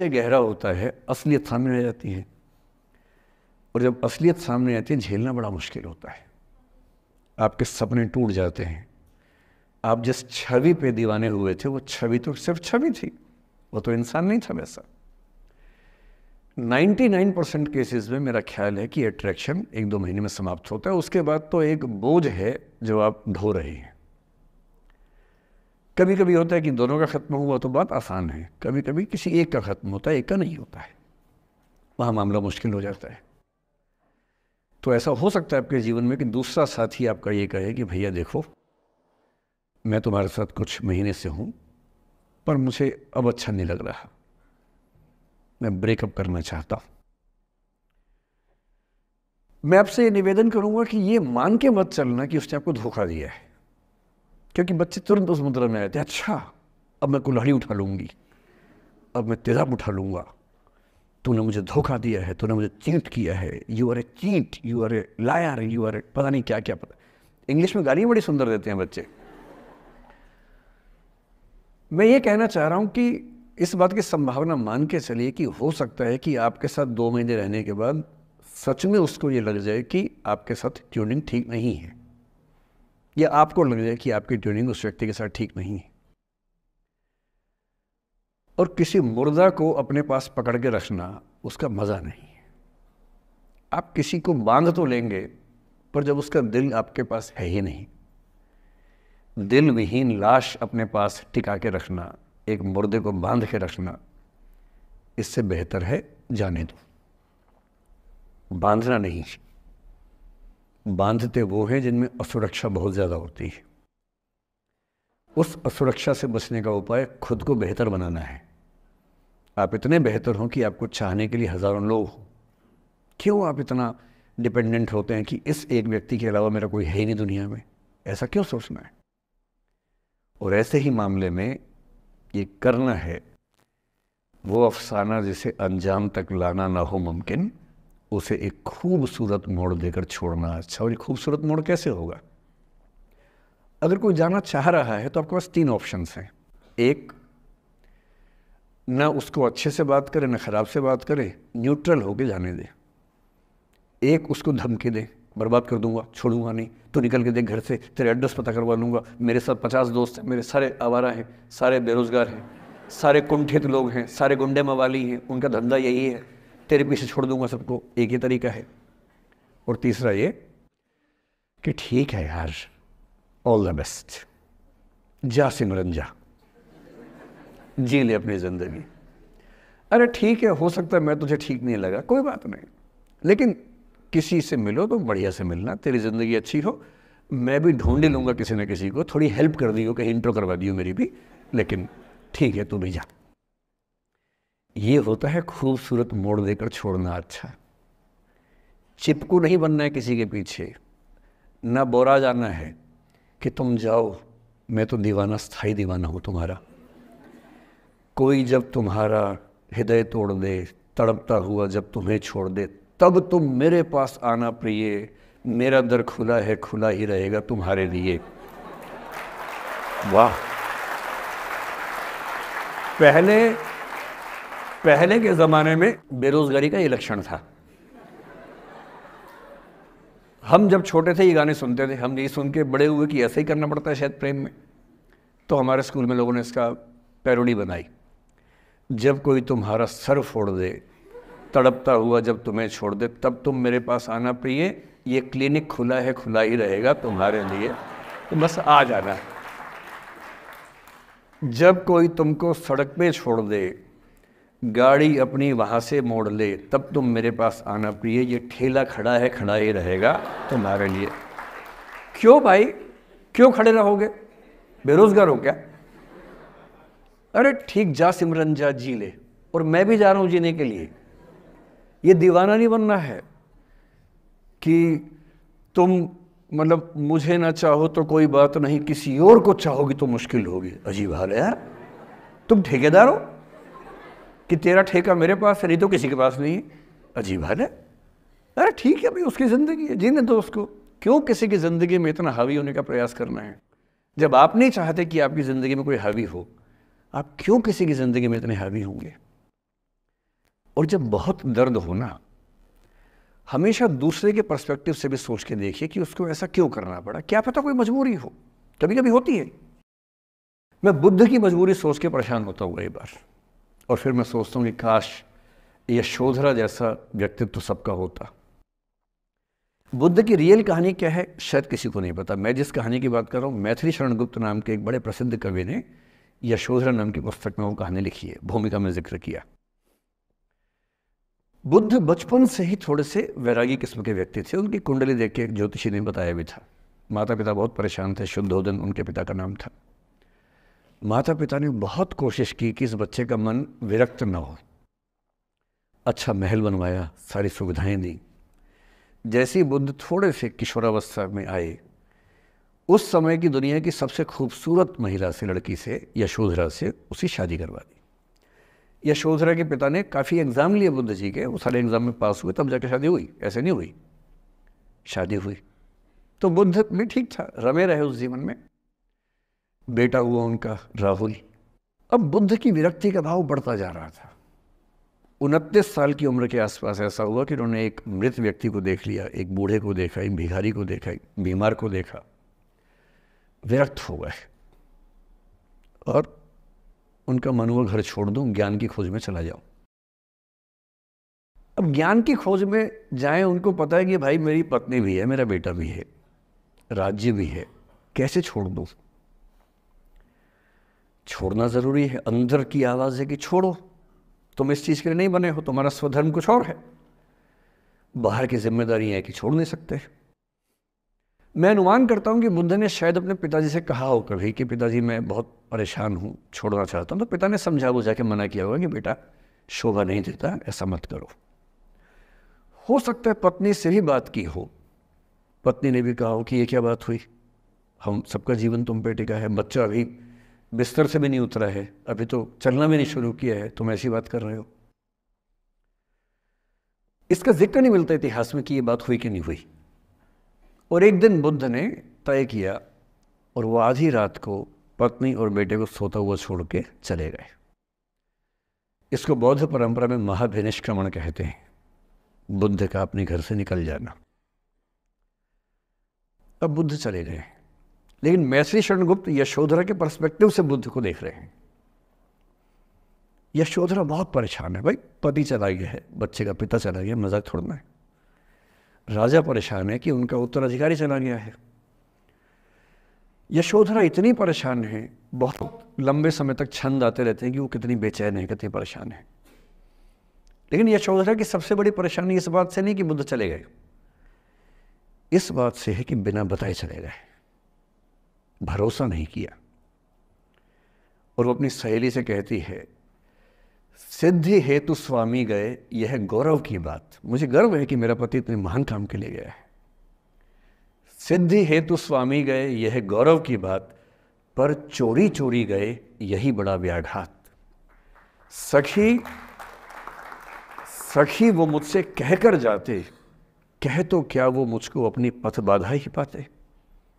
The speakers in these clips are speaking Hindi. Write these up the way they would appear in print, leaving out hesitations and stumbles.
से गहरा होता है, असलियत सामने आ जाती है। और जब असलियत सामने आती है झेलना बड़ा मुश्किल होता है। आपके सपने टूट जाते हैं। आप जिस छवि पे दीवाने हुए थे वो छवि तो सिर्फ छवि थी, वो तो इंसान नहीं था वैसा। 99% केसेस में मेरा ख्याल है कि अट्रैक्शन 1-2 महीने में समाप्त होता है। उसके बाद तो एक बोझ है जो आप ढो रहे हैं। कभी कभी होता है कि दोनों का खत्म हुआ तो बात आसान है, कभी कभी किसी एक का खत्म होता है, एक का नहीं होता है, वहाँ मामला मुश्किल हो जाता है। तो ऐसा हो सकता है आपके जीवन में कि दूसरा साथी आपका ये कहे कि भैया देखो, मैं तुम्हारे साथ कुछ महीने से हूँ पर मुझे अब अच्छा नहीं लग रहा, मैं ब्रेकअप करना चाहता हूँ। मैं आपसे ये निवेदन करूंगा कि ये मान के मत चलना कि उसने आपको धोखा दिया है, क्योंकि बच्चे तुरंत उस मुद्रा में आते हैं, अच्छा अब मैं कुल्हाड़ी उठा लूंगी, अब मैं तेजाब उठा लूंगा, तूने मुझे धोखा दिया है, तूने मुझे चीट किया है, you are a cheat, you are a liar, you are a पता नहीं क्या क्या। पता इंग्लिश में गालियां बड़ी सुंदर देते हैं बच्चे। मैं ये कहना चाह रहा हूं कि इस बात की संभावना मान के चलिए कि हो सकता है कि आपके साथ 2 महीने रहने के बाद सच में उसको ये लग जाए कि आपके साथ ट्यूनिंग ठीक नहीं है, या आपको लग जाए कि आपकी ट्यूनिंग उस व्यक्ति के साथ ठीक नहीं है। और किसी मुर्दा को अपने पास पकड़ के रखना उसका मज़ा नहीं है। आप किसी को बांध तो लेंगे पर जब उसका दिल आपके पास है ही नहीं, दिल विहीन लाश अपने पास टिका के रखना, एक मुर्दे को बांध के रखना, इससे बेहतर है जाने दो। बांधना नहीं, बांधते वो हैं जिनमें असुरक्षा बहुत ज़्यादा होती है। उस असुरक्षा से बचने का उपाय खुद को बेहतर बनाना है। आप इतने बेहतर हों कि आपको चाहने के लिए हज़ारों लोग हों। क्यों आप इतना डिपेंडेंट होते हैं कि इस एक व्यक्ति के अलावा मेरा कोई है ही नहीं दुनिया में, ऐसा क्यों सोचना है? और ऐसे ही मामले में ये करना है वो अफसाना जिसे अंजाम तक लाना ना हो मुमकिन, उसे एक खूबसूरत मोड़ देकर छोड़ना अच्छा। और ये खूबसूरत मोड़ कैसे होगा? अगर कोई जाना चाह रहा है तो आपके पास 3 ऑप्शंस हैं। एक, ना उसको अच्छे से बात करे ना खराब से बात करे, न्यूट्रल होके जाने दे। एक, उसको धमकी दे, बर्बाद कर दूंगा, छोड़ूंगा नहीं, तो निकल के देख घर से, तेरे एड्रेस पता करवा लूंगा, मेरे साथ 50 दोस्त हैं, मेरे सारे आवारा हैं, सारे बेरोजगार हैं, सारे कुंठित लोग हैं, सारे गुंडे मवाली हैं, उनका धंधा यही है, तेरे पीछे छोड़ दूंगा सबको। एक ही तरीका है। और तीसरा ये कि ठीक है यार, ऑल द बेस्ट, जा सिमरन जा, जी ले अपनी ज़िंदगी। अरे ठीक है, हो सकता है मैं तुझे ठीक नहीं लगा, कोई बात नहीं, लेकिन किसी से मिलो तो बढ़िया से मिलना, तेरी ज़िंदगी अच्छी हो, मैं भी ढूंढ लूँगा किसी न किसी को, थोड़ी हेल्प कर दियो, कहीं इंट्रो करवा दियो मेरी भी, लेकिन ठीक है तू भी जा। ये होता है खूबसूरत मोड़ देकर छोड़ना अच्छा। चिपकू नहीं बनना है किसी के पीछे, ना बोरा जाना है कि तुम जाओ, मैं तो दीवाना, स्थाई दीवाना हूँ तुम्हारा। कोई जब तुम्हारा हृदय तोड़ दे, तड़पता हुआ जब तुम्हें छोड़ दे, तब तुम मेरे पास आना प्रिय, मेरा दर खुला है, खुला ही रहेगा तुम्हारे लिए। वाह! पहले के ज़माने में बेरोज़गारी का ये लक्षण था। हम जब छोटे थे ये गाने सुनते थे, हम ये सुन के बड़े हुए कि ऐसे ही करना पड़ता है शायद प्रेम में। तो हमारे स्कूल में लोगों ने इसका पैरोडी बनाई, जब कोई तुम्हारा सर फोड़ दे, तड़पता हुआ जब तुम्हें छोड़ दे, तब तुम मेरे पास आना प्रिय, ये क्लिनिक खुला है, खुला ही रहेगा तुम्हारे लिए, तो बस आ जाना। जब कोई तुमको सड़क पे छोड़ दे, गाड़ी अपनी वहाँ से मोड़ ले, तब तुम मेरे पास आना प्रिय, ये ठेला खड़ा है, खड़ा ही रहेगा तुम्हारे लिए। क्यों भाई, क्यों खड़े रहोगे? बेरोजगार हो क्या? अरे ठीक, जा सिमरन जा, जी ले, और मैं भी जा रहा हूँ जीने के लिए। ये दीवाना नहीं बनना है कि तुम मतलब मुझे ना चाहो तो कोई बात नहीं, किसी और को चाहोगी तो मुश्किल होगी। अजीब हाल है यार, तुम ठेकेदार हो कि तेरा ठेका मेरे पास है, नहीं तो किसी के पास नहीं है। अजीब हाल है। अरे ठीक है भाई, उसकी ज़िंदगी है, जीने दो उसको। क्यों किसी की ज़िंदगी में इतना हावी होने का प्रयास करना है? जब आप नहीं चाहते कि आपकी ज़िंदगी में कोई हावी हो, आप क्यों किसी की ज़िंदगी में इतने हावी होंगे? और जब बहुत दर्द हो ना, हमेशा दूसरे के पर्सपेक्टिव से भी सोच के देखिए कि उसको ऐसा क्यों करना पड़ा, क्या पता कोई मजबूरी हो, कभी कभी होती है। मैं बुद्ध की मजबूरी सोच के परेशान होता हूँ कई बार, और फिर मैं सोचता हूँ कि काश यशोधरा जैसा व्यक्तित्व सबका होता। बुद्ध की रियल कहानी क्या है शायद किसी को नहीं पता। मैं जिस कहानी की बात कर रहा हूँ, मैथिली शरण गुप्त नाम के एक बड़े प्रसिद्ध कवि ने यशोधरा नाम की पुस्तक में वो कहानी लिखी है, भूमिका में जिक्र किया। बुद्ध बचपन से ही थोड़े से वैरागी किस्म के व्यक्ति थे। उनकी कुंडली देख के एक ज्योतिषी ने बताया भी था। माता पिता बहुत परेशान थे, शुद्धोदन उनके पिता का नाम था। माता पिता ने बहुत कोशिश की कि इस बच्चे का मन विरक्त न हो। अच्छा महल बनवाया, सारी सुविधाएं दी। जैसे ही बुद्ध थोड़े से किशोरावस्था में आए, उस समय की दुनिया की सबसे खूबसूरत महिला से, लड़की से, यशोधरा से उसकी शादी करवा दी। यशोधरा के पिता ने काफ़ी एग्ज़ाम लिए बुद्ध जी के, वो सारे एग्ज़ाम में पास हुए, तब जाके शादी हुई, ऐसे नहीं हुई। शादी हुई तो बुद्ध भी ठीक था, रमे रहे उस जीवन में। बेटा हुआ उनका राहुल। अब बुद्ध की विरक्ति का भाव बढ़ता जा रहा था। 29 साल की उम्र के आसपास ऐसा हुआ कि उन्होंने एक मृत व्यक्ति को देख लिया, एक बूढ़े को देखा, एक भिखारी को देखा, एक बीमार को देखा। विरक्त हो गए और उनका मन हुआ घर छोड़ दूं, ज्ञान की खोज में चला जाऊं। अब ज्ञान की खोज में जाएं, उनको पता है कि भाई मेरी पत्नी भी है, मेरा बेटा भी है, राज्य भी है, कैसे छोड़ दूं? छोड़ना जरूरी है। अंदर की आवाज है कि छोड़ो, तुम इस चीज के लिए नहीं बने हो, तुम्हारा स्वधर्म कुछ और है। बाहर की जिम्मेदारी है कि छोड़ नहीं सकते। मैं अनुमान करता हूं कि बुद्ध ने शायद अपने पिताजी से कहा हो कभी कि पिताजी मैं बहुत परेशान हूं, छोड़ना चाहता हूं। तो पिता ने समझा बुझा के मना किया होगा कि बेटा शोभा नहीं देता, ऐसा मत करो। हो सकता है पत्नी से भी बात की हो, पत्नी ने भी कहा हो कि ये क्या बात हुई, हम सबका जीवन तुम पे टिका है, बच्चा अभी बिस्तर से भी नहीं उतरा है, अभी तो चलना भी नहीं शुरू किया है, तुम ऐसी बात कर रहे हो। इसका जिक्र नहीं मिलता इतिहास में कि ये बात हुई कि नहीं हुई। और एक दिन बुद्ध ने तय किया और वो आधी रात को पत्नी और बेटे को सोता हुआ छोड़ के चले गए। इसको बौद्ध परंपरा में महाभिनिष्क्रमण कहते हैं, बुद्ध का अपने घर से निकल जाना। अब बुद्ध चले गए, लेकिन मैथिली शरण गुप्त यशोधरा के पर्सपेक्टिव से बुद्ध को देख रहे हैं। यशोधरा बहुत परेशान है, भाई पति चला गया है, बच्चे का पिता चला गया, मजाक छोड़ना है। राजा परेशान है कि उनका उत्तराधिकारी चला गया है। यशोधरा इतनी परेशान है, बहुत लंबे समय तक छंद आते रहते हैं कि वो कितनी बेचैन है, कितनी परेशान है। लेकिन यशोधरा की सबसे बड़ी परेशानी इस बात से नहीं कि बुद्ध चले गए, इस बात से है कि बिना बताए चले गए, भरोसा नहीं किया। और वो अपनी सहेली से कहती है, सिद्धि हेतु स्वामी गए, यह गौरव की बात। मुझे गर्व है कि मेरा पति इतने महान काम के लिए गया है। सिद्धि हेतु स्वामी गए, यह गौरव की बात, पर चोरी चोरी गए, यही बड़ा व्याघात। सखी सखी वो मुझसे कहकर जाते, कह तो क्या वो मुझको अपनी पथ बाधा ही पाते,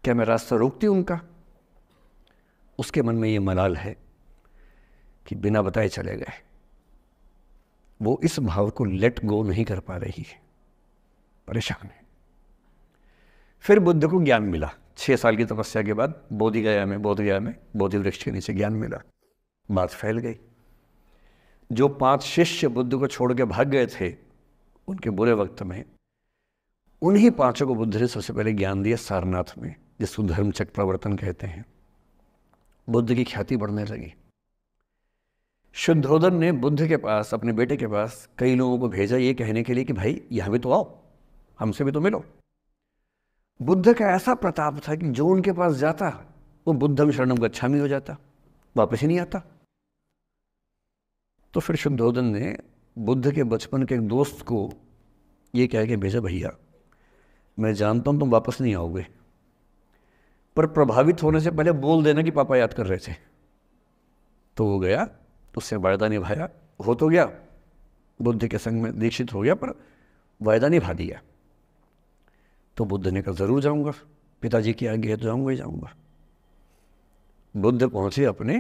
क्या मैं रास्ता रोकती उनका? उसके मन में ये मलाल है कि बिना बताए चले गए। वो इस भाव को लेट गो नहीं कर पा रही है, परेशान है। फिर बुद्ध को ज्ञान मिला 6 साल की तपस्या के बाद, बोधगया में बोधि वृक्ष के नीचे ज्ञान मिला। बात फैल गई। जो 5 शिष्य बुद्ध को छोड़ के भाग गए थे उनके बुरे वक्त में, उन्हीं 5 को बुद्ध ने सबसे पहले ज्ञान दिया सारनाथ में, जिसको धर्मचक्र प्रवर्तन कहते हैं। बुद्ध की ख्याति बढ़ने लगी। शुद्धोदन ने बुद्ध के पास, अपने बेटे के पास कई लोगों को भेजा ये कहने के लिए कि भाई यहां भी तो आओ, हमसे भी तो मिलो। बुद्ध का ऐसा प्रताप था कि जो उनके पास जाता वो बुद्धम शरणम गच्छामि हो जाता, वापस ही नहीं आता। तो फिर शुद्धोदन ने बुद्ध के बचपन के एक दोस्त को ये कह के भेजा, भैया मैं जानता हूं तुम वापस नहीं आओगे, पर प्रभावित होने से पहले बोल देना कि पापा याद कर रहे थे। तो वो गया, उससे वायदा निभाया, हो तो गया, बुद्ध के संग में दीक्षित हो गया, पर वायदा निभा दिया। तो बुद्ध ने कहा जरूर जाऊंगा, पिताजी की आज्ञा है तो जाऊंगा ही जाऊंगा। बुद्ध पहुंचे अपने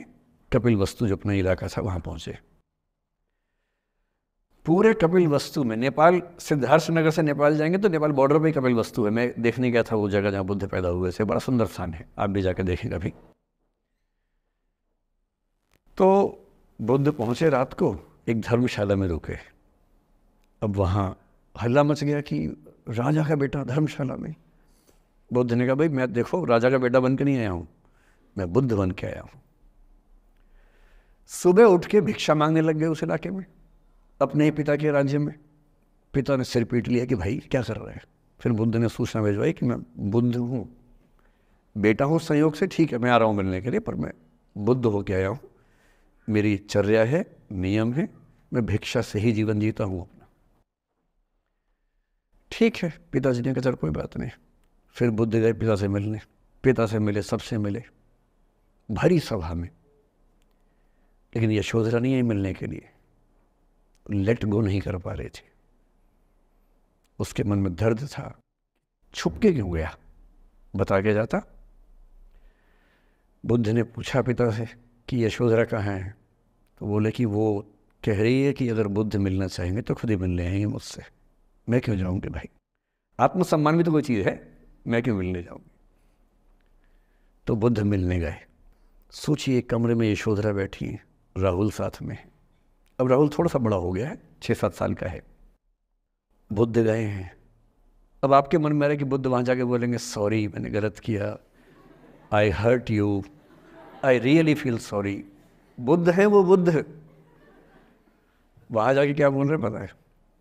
कपिल वस्तु, जो अपना इलाका था, वहां पहुंचे। पूरे कपिल वस्तु में, नेपाल सिद्धार्थ नगर से नेपाल जाएंगे तो नेपाल बॉर्डर पे ही कपिल वस्तु है। मैं देखने गया था वो जगह जहाँ बुद्ध पैदा हुए थे, बड़ा सुंदर स्थान है, आप भी जाकर देखें कभी। तो बुद्ध पहुंचे रात को, एक धर्मशाला में रुके। अब वहाँ हल्ला मच गया कि राजा का बेटा धर्मशाला में। बुद्ध ने कहा भाई मैं देखो राजा का बेटा बन के नहीं आया हूँ, मैं बुद्ध बन के आया हूँ। सुबह उठ के भिक्षा मांगने लग गए उस इलाके में, अपने ही पिता के राज्य में। पिता ने सिर पीट लिया कि भाई क्या कर रहे हैं। फिर बुद्ध ने सूचना भिजवाई कि मैं बुद्ध हूँ, बेटा हूँ संयोग से, ठीक है मैं आ रहा हूँ मिलने के लिए, पर मैं बुद्ध होके आया हूँ, मेरी चर्या है, नियम है, मैं भिक्षा से ही जीवन जीता हूँ अपना। ठीक है, पिताजी ने कहा चल कोई बात नहीं। फिर बुद्ध गए पिता से मिलने, पिता से मिले, सबसे मिले, भरी सभा में। लेकिन यशोधरा नहीं आई मिलने के लिए, लेट गो नहीं कर पा रहे थे। उसके मन में दर्द था, छुप के क्यों गया, बता के जाता। बुद्ध ने पूछा पिता से कि यशोधरा कहाँ है, तो बोले कि वो कह रही है कि अगर बुद्ध मिलना चाहेंगे तो खुद ही मिलने आएंगे मुझसे, मैं क्यों जाऊंगी भाई, आत्मसम्मान भी तो कोई चीज़ है, मैं क्यों मिलने जाऊंगी। तो बुद्ध मिलने गए। सोचिए कमरे में यशोधरा बैठी है, राहुल साथ में। अब राहुल थोड़ा सा बड़ा हो गया है, 6-7 साल का है। बुद्ध गए हैं। अब आपके मन में आ रहा है कि बुद्ध वहाँ जाके बोलेंगे सॉरी मैंने गलत किया, I hurt you, I really feel sorry. बुद्ध है वो बुद्ध, वहाँ जाके क्या बोल रहे पता है,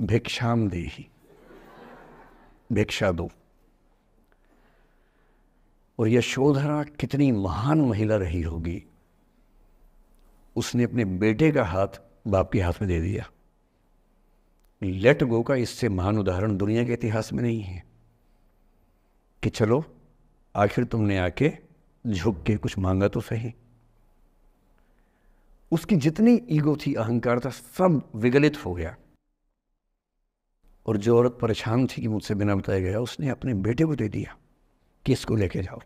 भिक्षाम देहि, भिक्षा दो। और यशोधरा कितनी महान महिला रही होगी, उसने अपने बेटे का हाथ बाप के हाथ में दे दिया। लेट गो का इससे महान उदाहरण दुनिया के इतिहास में नहीं है कि चलो आखिर तुमने आके झुक के कुछ मांगा तो सही। उसकी जितनी ईगो थी, अहंकार था, सब विगलित हो गया। और जो औरत परेशान थी कि मुझसे बिना बताए गया, उसने अपने बेटे को दे दिया कि इसको लेके जाओ।